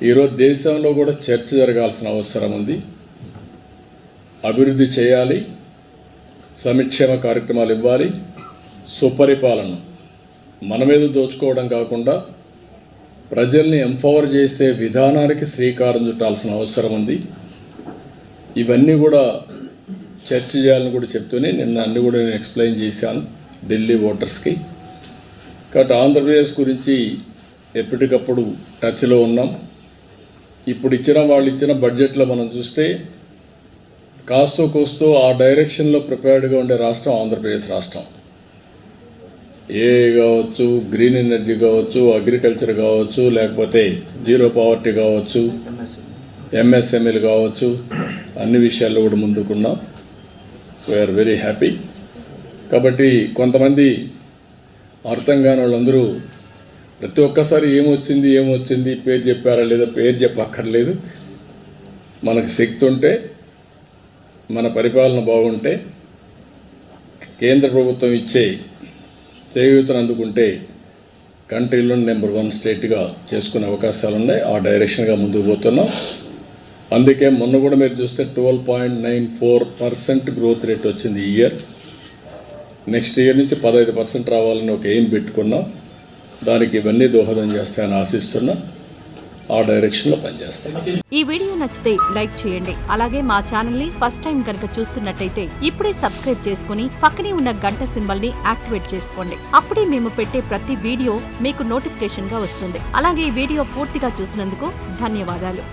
ఈరోజు దేశంలో కూడా చర్చ జరగాల్సిన అవసరం ఉంది. అభివృద్ధి చేయాలి, సంక్షేమ కార్యక్రమాలు ఇవ్వాలి, సుపరిపాలన మన మీద దోచుకోవడం కాకుండా ప్రజల్ని ఎంపవర్ చేసే విధానానికి శ్రీకారం చుట్టాల్సిన అవసరం ఉంది. ఇవన్నీ కూడా చర్చ చేయాలని కూడా చెప్తూనే నిన్న అన్ని కూడా నేను ఎక్స్ప్లెయిన్ చేశాను ఢిల్లీ ఓటర్స్కి. కాబట్టి ఆంధ్రప్రదేశ్ గురించి ఎప్పటికప్పుడు టచ్లో ఉన్నాం. ఇప్పుడు వాళ్ళు ఇచ్చిన బడ్జెట్లో మనం చూస్తే కాస్తో కోస్తో ఆ డైరెక్షన్లో ప్రిపేర్డ్గా ఉండే రాష్ట్రం ఆంధ్రప్రదేశ్ రాష్ట్రం. ఏ కావచ్చు, గ్రీన్ ఎనర్జీ కావచ్చు, అగ్రికల్చర్ కావచ్చు, లేకపోతే జీరో పావర్టీ కావచ్చు, ఎంఎస్ఎంఈలు కావచ్చు, అన్ని విషయాల్లో కూడా ముందుకున్నాం. We are very happy. కాబట్టి కొంతమంది అర్థం కాని వాళ్ళందరూ ప్రతి ఒక్కసారి ఏమొచ్చింది పేరు చెప్పారా లేదా, పేరు చెప్పక్కర్లేదు. మనకు శక్తి ఉంటే, మన పరిపాలన బాగుంటే, కేంద్ర ప్రభుత్వం ఇచ్చే చేయూతను అందుకుంటే కంట్రీలో నెంబర్ 1 స్టేట్గా చేసుకునే అవకాశాలు ఉన్నాయి. ఆ డైరెక్షన్గా ముందుకు పోతున్నాం. అందుకే మొన్న కూడా మీరు చూస్తే 12.94% గ్రోత్ రేట్ వచ్చింది ఈ ఇయర్. నెక్స్ట్ ఇయర్ నుంచి 15% రావాలని ఒక ఎయిమ్ పెట్టుకున్నాం. దానికి ఇవన్నీ దోహదం చేస్తాయని ఆశిస్తున్నా. ఆ డైరెక్షన్లో పనిచేస్తాం. ఈ వీడియో నచ్చితే లైక్ చేయండి. అలాగే మా ఛానల్ ని ఫస్ట్ టైం కనుక చూస్తున్నట్టయితే ఇప్పుడే సబ్స్క్రైబ్ చేసుకుని పక్కనే ఉన్న గంట సింబల్ ని యాక్టివేట్ చేసుకోండి. అప్పుడే మేము పెట్టే ప్రతి వీడియో మీకు నోటిఫికేషన్ గా వస్తుంది. అలాగే ఈ వీడియో పూర్తిగా చూసినందుకు ధన్యవాదాలు.